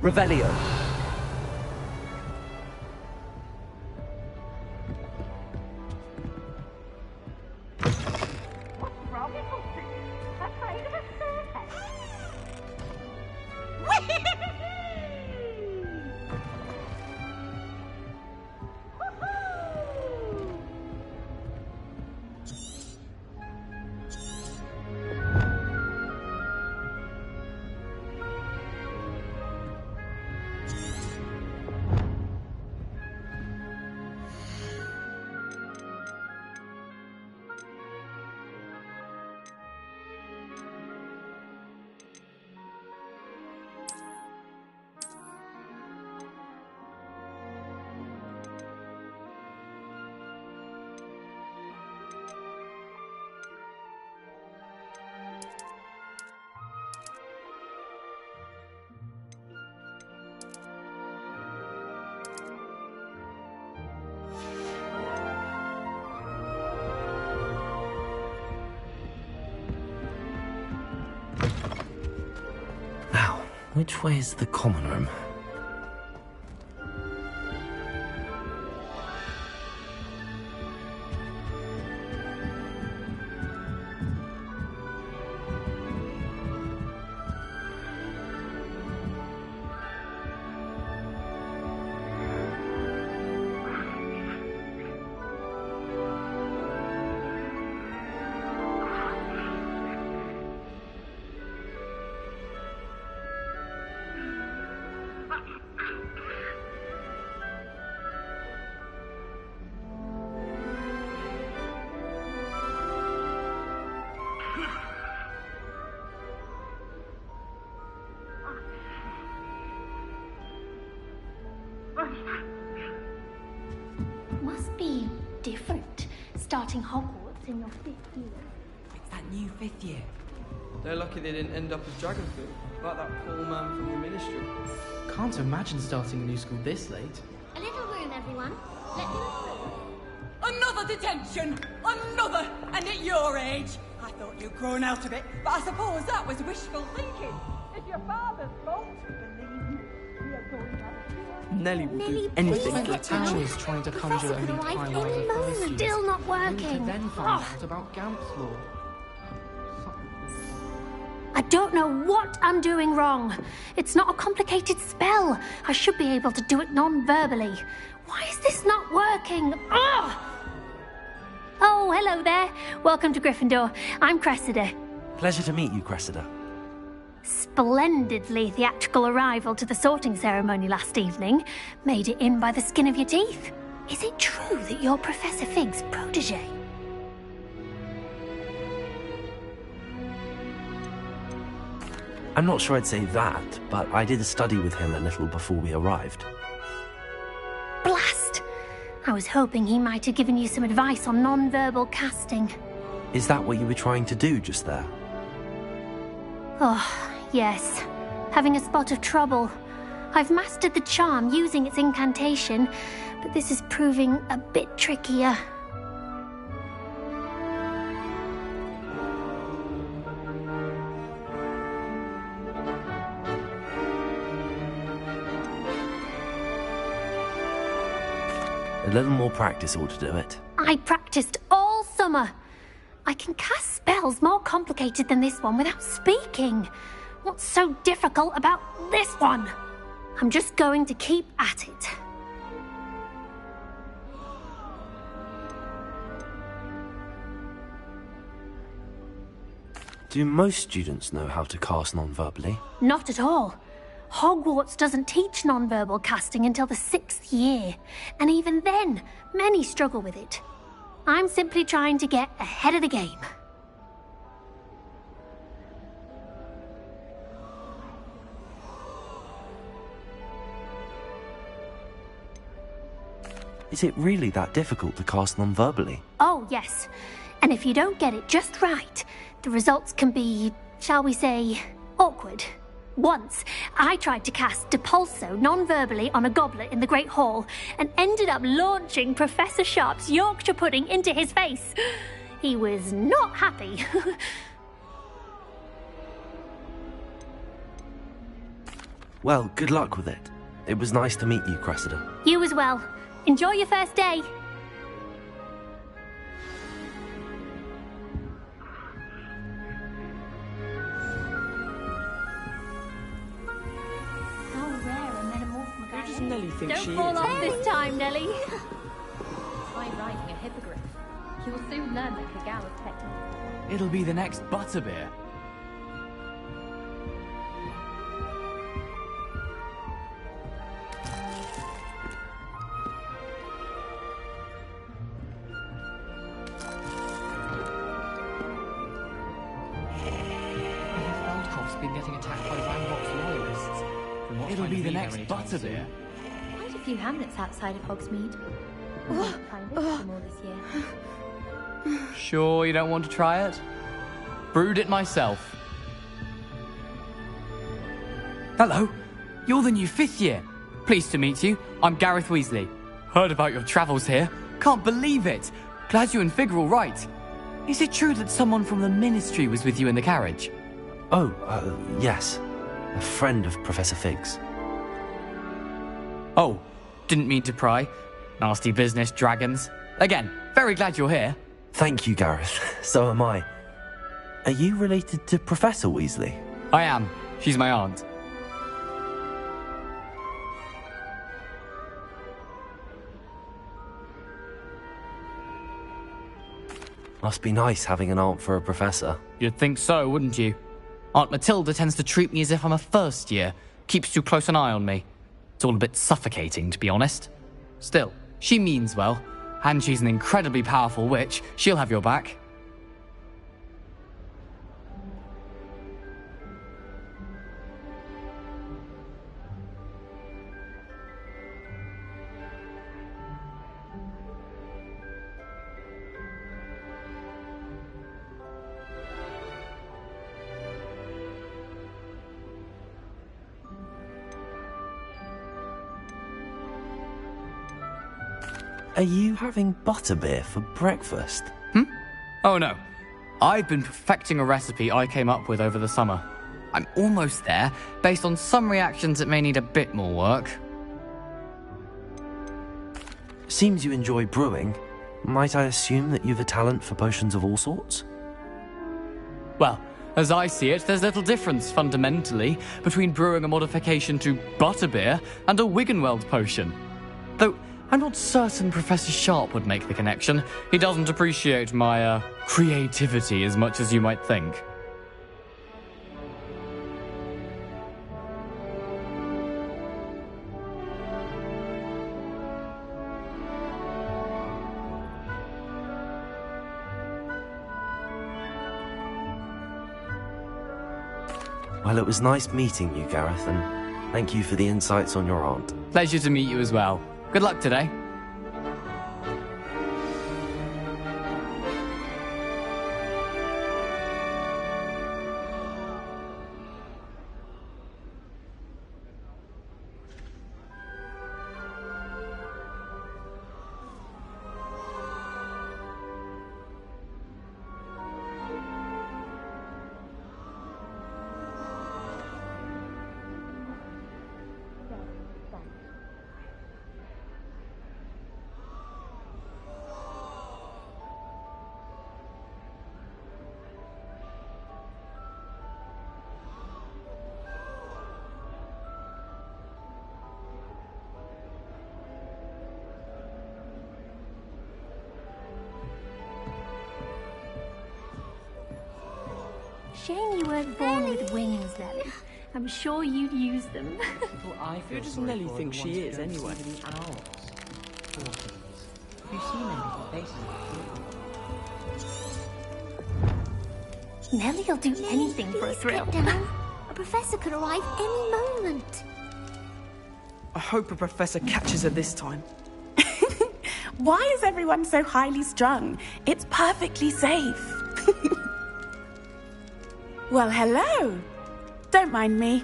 Revelio. Which way is the common room? Must be different, starting Hogwarts in your 5th year. It's that new 5th year. They're lucky they didn't end up as Dragonfield, like that poor man from the Ministry. Can't imagine starting a new school this late. A little room, everyone. Let me through. Another detention! Another! And at your age! I thought you'd grown out of it, but I suppose that was wishful thinking. If your father's fault, believe me, we are going to have a Nelly will Nelly, do anything Spent for a please. hours trying to conjure Professor a new could arrive timeline any of the first moment. years, Still not only to working. then find Ugh. out about Gamp's law. I don't know what I'm doing wrong. It's not a complicated spell. I should be able to do it non-verbally. Why is this not working? Ugh! Oh, hello there. Welcome to Gryffindor. I'm Cressida. Pleasure to meet you, Cressida. Splendidly theatrical arrival to the sorting ceremony last evening. Made it in by the skin of your teeth. Is it true that you're Professor Fig's protege? I'm not sure I'd say that, but I did study with him a little before we arrived. Blast! I was hoping he might have given you some advice on non-verbal casting. Is that what you were trying to do just there? Oh, yes. Having a spot of trouble. I've mastered the charm using its incantation, but this is proving a bit trickier. A little more practice ought to do it. I practiced all summer. I can cast spells more complicated than this one without speaking. What's so difficult about this one? I'm just going to keep at it. Do most students know how to cast non-verbally? Not at all. Hogwarts doesn't teach non-verbal casting until the 6th year, and even then, many struggle with it. I'm simply trying to get ahead of the game. Is it really that difficult to cast non-verbally? Oh, yes. And if you don't get it just right, the results can be, shall we say, awkward. Once, I tried to cast Depulso non-verbally on a goblet in the Great Hall and ended up launching Professor Sharp's Yorkshire pudding into his face. He was not happy. Well, good luck with it. It was nice to meet you, Cressida. You as well. Enjoy your first day. How rare a metamorph Who does Nelly think Don't she fall is? off this time, Nelly. Try riding a hippogriff. You will soon learn the Kagawa technique. It'll be the next butterbeer. Feldkopf's been getting attacked by Ranrock's loyalists. We're not It'll trying be to the be there next anytime butterbeer. Quite a few hamlets outside of Hogsmeade. I visited them all this year. Sure you don't want to try it? Brewed it myself. Hello, you're the new 5th year. Pleased to meet you. I'm Gareth Weasley. Heard about your travels here. Can't believe it. Glad you and Fig are all right. Is it true that someone from the Ministry was with you in the carriage? Oh, yes. A friend of Professor Fig's. Oh, didn't mean to pry. Nasty business, dragons. Again, very glad you're here. Thank you, Gareth. So am I. Are you related to Professor Weasley? I am. She's my aunt. Must be nice having an aunt for a professor. You'd think so, wouldn't you? Aunt Matilda tends to treat me as if I'm a first year. Keeps too close an eye on me. It's all a bit suffocating, to be honest. Still, she means well. And she's an incredibly powerful witch. She'll have your back. Are you having butterbeer for breakfast? Oh no. I've been perfecting a recipe I came up with over the summer. I'm almost there, based on some reactions that may need a bit more work. Seems you enjoy brewing. Might I assume that you've a talent for potions of all sorts? Well, as I see it, there's little difference, fundamentally, between brewing a modification to butterbeer and a Wiggenweld potion. Though, I'm not certain Professor Sharp would make the connection. He doesn't appreciate my, creativity as much as you might think. Well, it was nice meeting you, Gareth, and thank you for the insights on your aunt. Pleasure to meet you as well. Good luck today. Shame you weren't born with wings, Nelly. I'm sure you'd use them. Well, I feel Who does sorry Nelly for think the she ones who is, don't anyway? see the owls. Poor things. Have you seen any faces? Nelly'll do anything for a thrill. Get down. A professor could arrive any moment. I hope a professor catches her this time. Why is everyone so highly strung? It's perfectly safe. Well, hello. Don't mind me.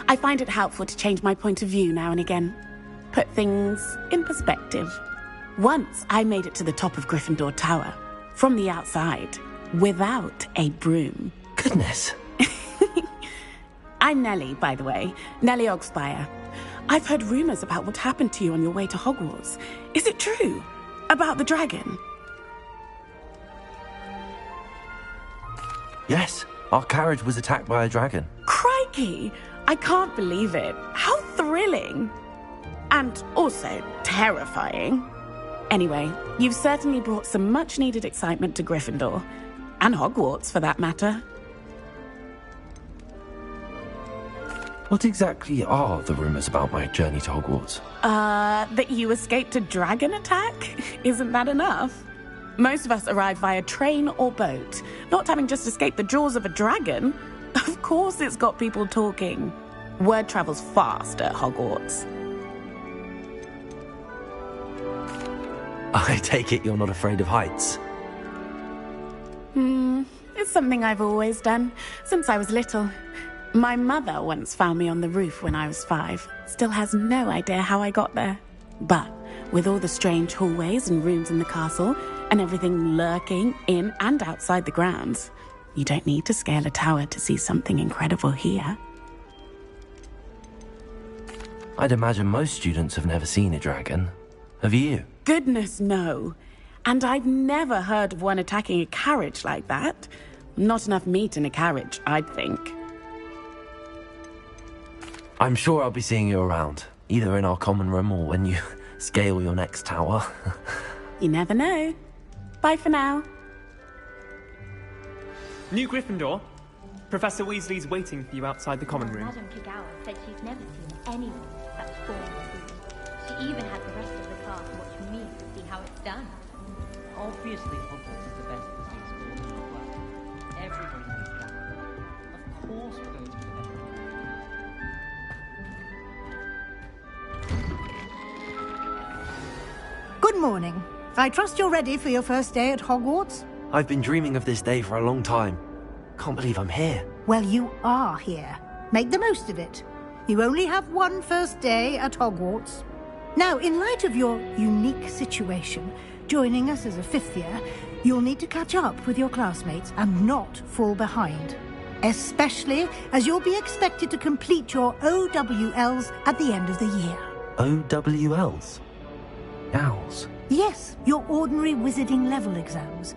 I find it helpful to change my point of view now and again. Put things in perspective. Once I made it to the top of Gryffindor Tower, from the outside, without a broom. Goodness. I'm Nellie, by the way. Nellie Ogspire. I've heard rumours about what happened to you on your way to Hogwarts. Is it true? About the dragon? Yes, our carriage was attacked by a dragon. Crikey! I can't believe it. How thrilling! And also terrifying. Anyway, you've certainly brought some much-needed excitement to Gryffindor. And Hogwarts, for that matter. What exactly are the rumours about my journey to Hogwarts? That you escaped a dragon attack? Isn't that enough? Most of us arrive via train or boat, not having just escaped the jaws of a dragon. Of course it's got people talking. Word travels fast at Hogwarts. I take it you're not afraid of heights? It's something I've always done, since I was little. My mother once found me on the roof when I was 5. Still has no idea how I got there. But with all the strange hallways and rooms in the castle, and everything lurking in and outside the grounds, you don't need to scale a tower to see something incredible here. I'd imagine most students have never seen a dragon. Have you? Goodness, no. And I've never heard of one attacking a carriage like that. Not enough meat in a carriage, I'd think. I'm sure I'll be seeing you around, either in our common room or when you scale your next tower. You never know. Bye for now. New Gryffindor. Professor Weasley's waiting for you outside the common room. Madame Kagawa said she's never seen anyone with such form and food. She even had the rest of the class watch me to see how it's done. Obviously, Hogwarts is the best visiting school in the world. Everybody knows that. Of course we're going to be the best. Good morning. I trust you're ready for your first day at Hogwarts? I've been dreaming of this day for a long time. Can't believe I'm here. Well, you are here. Make the most of it. You only have one first day at Hogwarts. Now, in light of your unique situation, joining us as a 5th year, you'll need to catch up with your classmates and not fall behind. Especially as you'll be expected to complete your OWLs at the end of the year. OWLs? Owls? Yes, your ordinary wizarding level exams.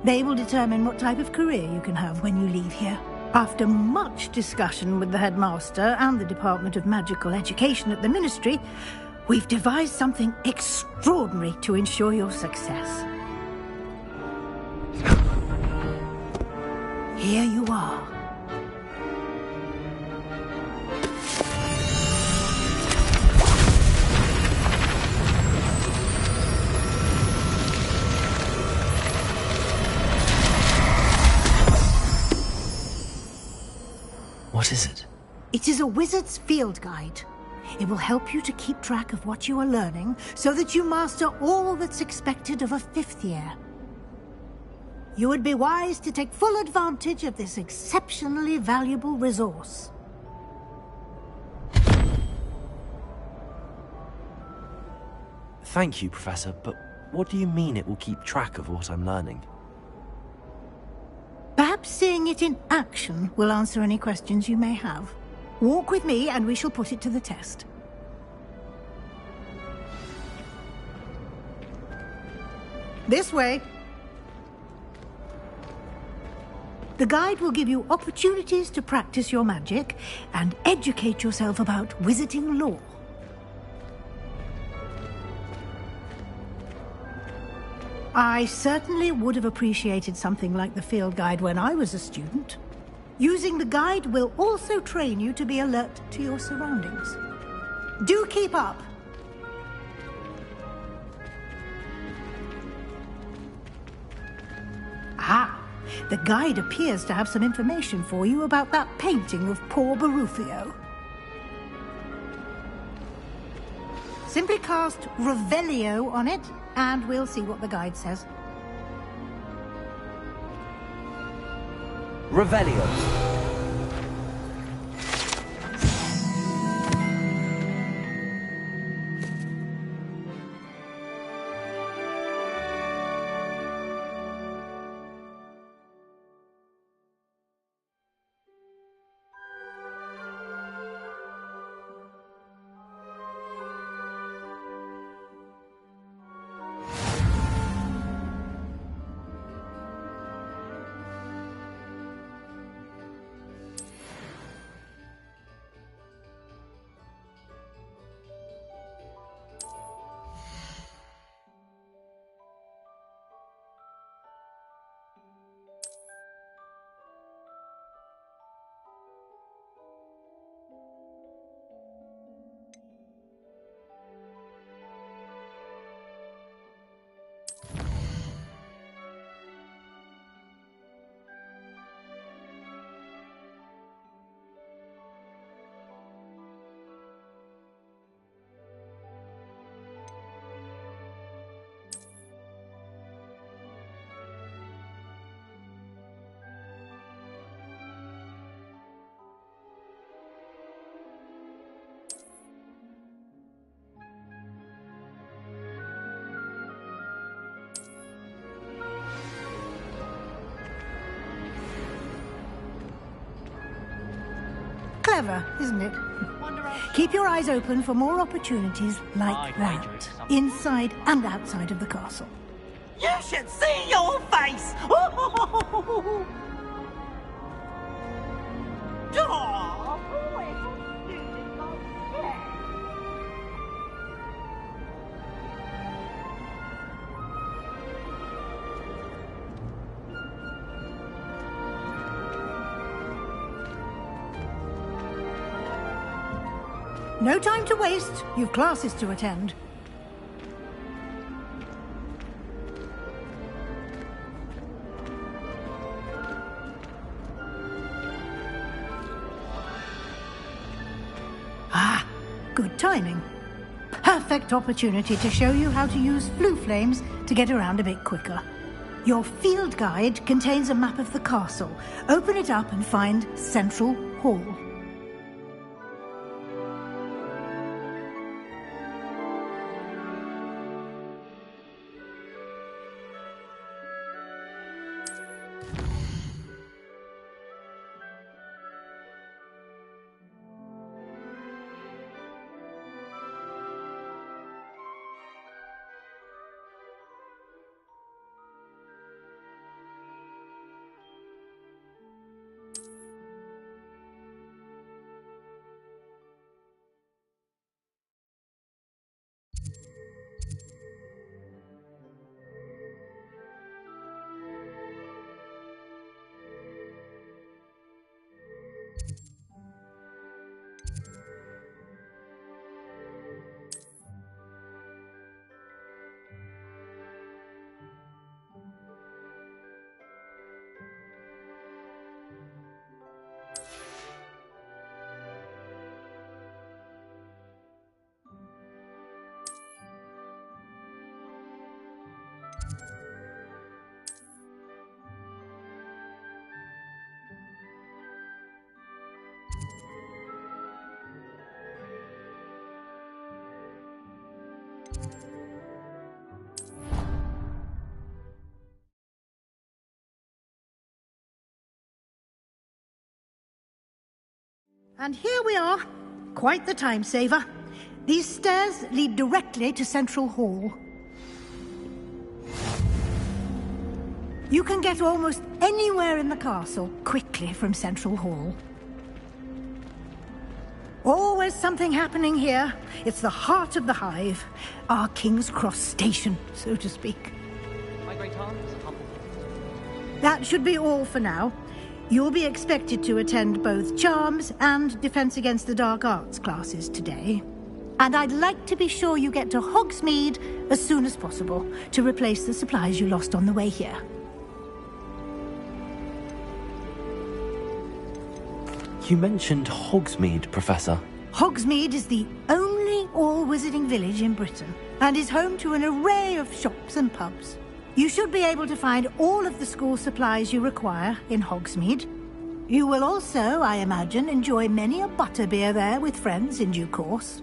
They will determine what type of career you can have when you leave here. After much discussion with the headmaster and the Department of Magical Education at the Ministry, we've devised something extraordinary to ensure your success. Here you are. What is it? It is a wizard's field guide. It will help you to keep track of what you are learning so that you master all that's expected of a 5th year. You would be wise to take full advantage of this exceptionally valuable resource. Thank you, Professor, but what do you mean it will keep track of what I'm learning? Perhaps seeing it in action will answer any questions you may have. Walk with me and we shall put it to the test. This way. The guide will give you opportunities to practice your magic and educate yourself about wizarding lore. I certainly would have appreciated something like the field guide when I was a student. Using the guide will also train you to be alert to your surroundings. Do keep up! Ah, the guide appears to have some information for you about that painting of poor Barufio. Simply cast Revelio on it, and we'll see what the guide says. Revelio. Clever, isn't it? Keep your eyes open for more opportunities like that, inside and outside of the castle. You should see your face! No time to waste. You've classes to attend. Ah, good timing. Perfect opportunity to show you how to use flue flames to get around a bit quicker. Your field guide contains a map of the castle. Open it up and find Central Hall. And here we are. Quite the time saver. These stairs lead directly to Central Hall. You can get almost anywhere in the castle quickly from Central Hall. Always something happening here. It's the heart of the hive. Our King's Cross station, so to speak. My great aunt is humble. That should be all for now. You'll be expected to attend both Charms and Defense Against the Dark Arts classes today. And I'd like to be sure you get to Hogsmeade as soon as possible to replace the supplies you lost on the way here. You mentioned Hogsmeade, Professor. Hogsmeade is the only all-wizarding village in Britain and is home to an array of shops and pubs. You should be able to find all of the school supplies you require in Hogsmeade. You will also, I imagine, enjoy many a butterbeer there with friends in due course.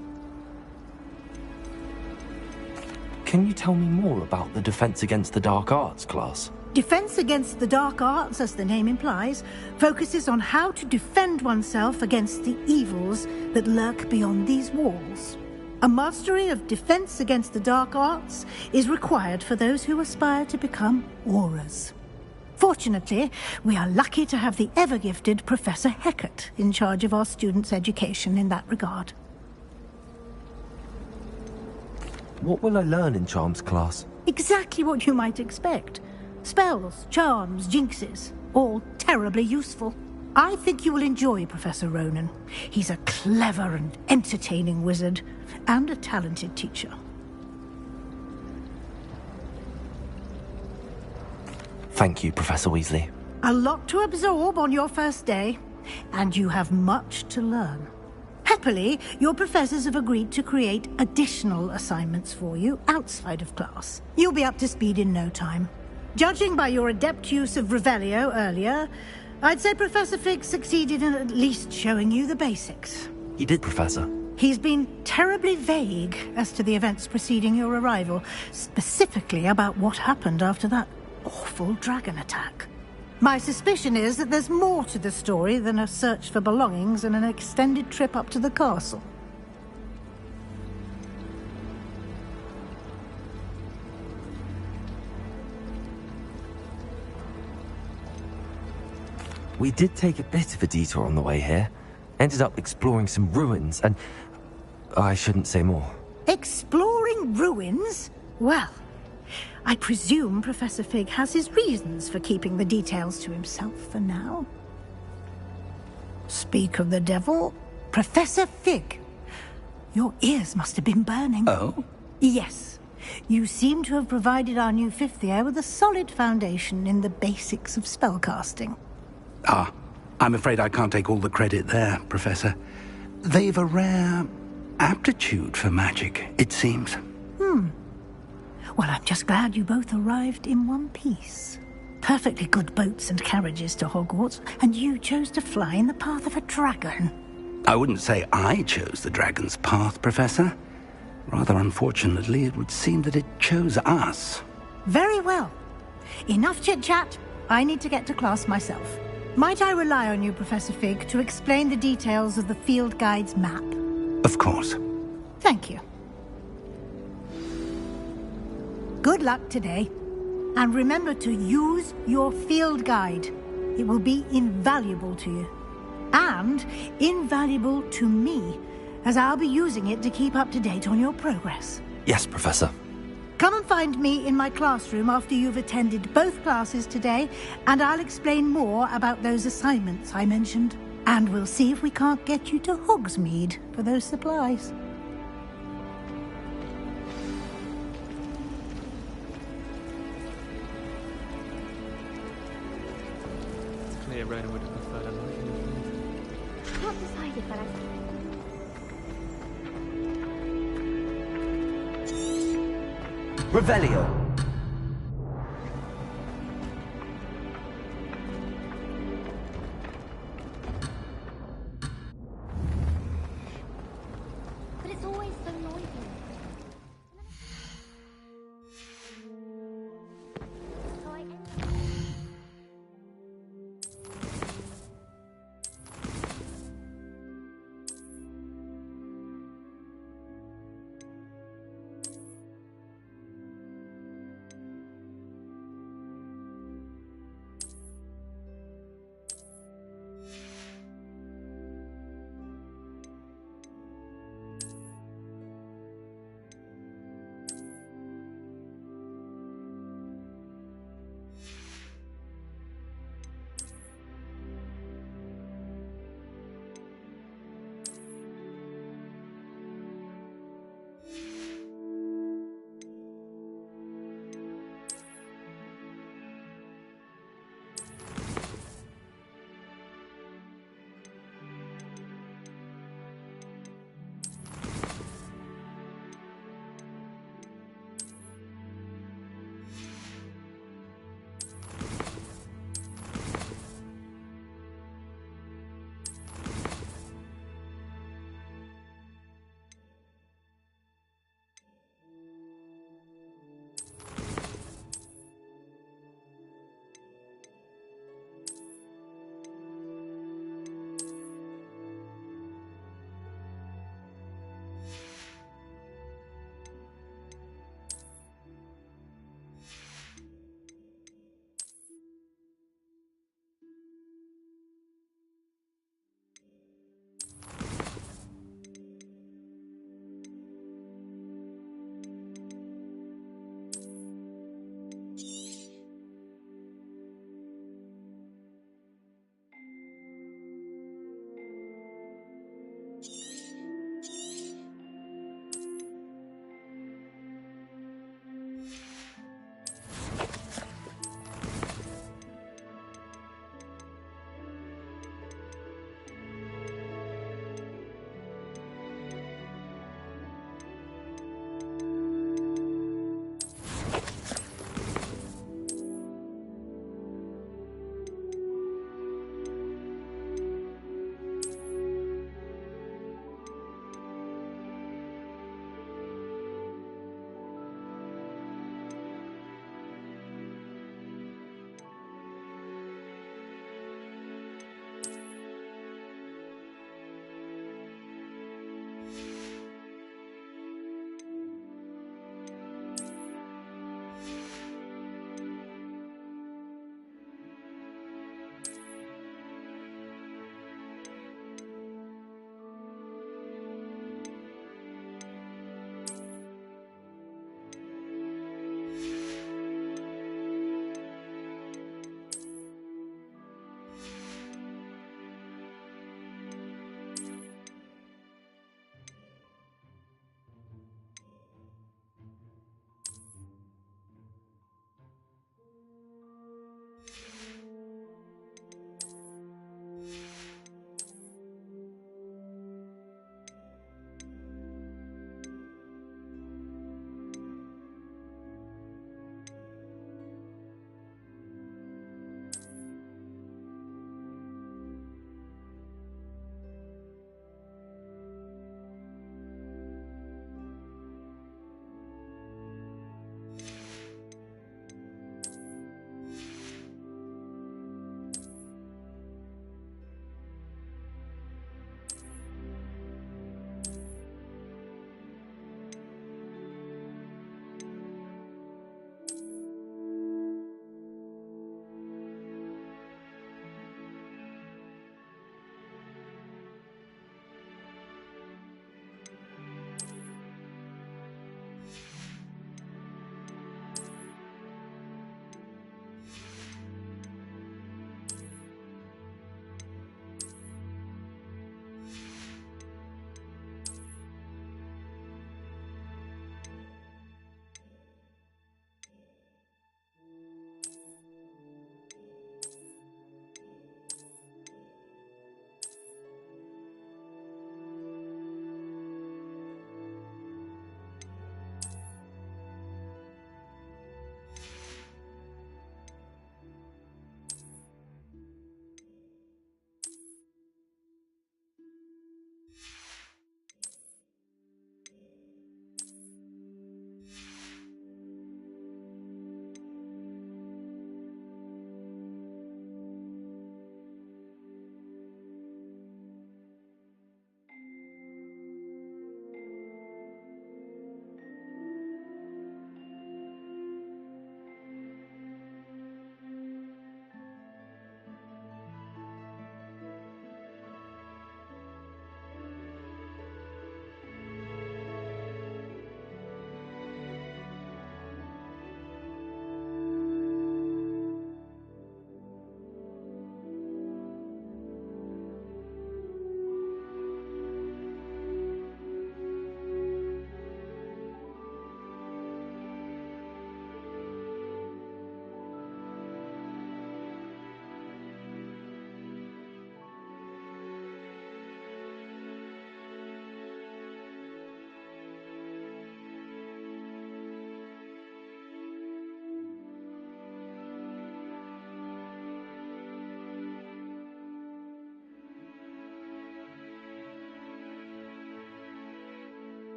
Can you tell me more about the Defense Against the Dark Arts class? Defense Against the Dark Arts, as the name implies, focuses on how to defend oneself against the evils that lurk beyond these walls. A mastery of Defense Against the Dark Arts is required for those who aspire to become Aurors. Fortunately, we are lucky to have the ever-gifted Professor Hecat in charge of our students' education in that regard. What will I learn in Charms class? Exactly what you might expect. Spells, charms, jinxes, all terribly useful. I think you will enjoy Professor Ronan. He's a clever and entertaining wizard, and a talented teacher. Thank you, Professor Weasley. A lot to absorb on your first day, and you have much to learn. Happily, your professors have agreed to create additional assignments for you outside of class. You'll be up to speed in no time. Judging by your adept use of Revelio earlier, I'd say Professor Fig succeeded in at least showing you the basics. He did, Professor. He's been terribly vague as to the events preceding your arrival, specifically about what happened after that awful dragon attack. My suspicion is that there's more to the story than a search for belongings and an extended trip up to the castle. We did take a bit of a detour on the way here. Ended up exploring some ruins and... I shouldn't say more. Exploring ruins? Well, I presume Professor Fig has his reasons for keeping the details to himself for now. Speak of the devil, Professor Fig. Your ears must have been burning. Oh? Yes. You seem to have provided our new fifth year with a solid foundation in the basics of spellcasting. Ah, I'm afraid I can't take all the credit there, Professor. They've a rare aptitude for magic, it seems. Well, I'm just glad you both arrived in one piece. Perfectly good boats and carriages to Hogwarts, and you chose to fly in the path of a dragon. I wouldn't say I chose the dragon's path, Professor. Rather unfortunately, it would seem that it chose us. Very well. Enough chit-chat. I need to get to class myself. Might I rely on you, Professor Fig, to explain the details of the field guide's map? Of course. Thank you. Good luck today. And remember to use your field guide. It will be invaluable to you. And invaluable to me, as I'll be using it to keep up to date on your progress. Yes, Professor. Come and find me in my classroom after you've attended both classes today, and I'll explain more about those assignments I mentioned. And we'll see if we can't get you to Hogsmeade for those supplies. It's clear Rona would have preferred a life in the field. Not decided, but Revelio. But it's always so noisy. So I end up...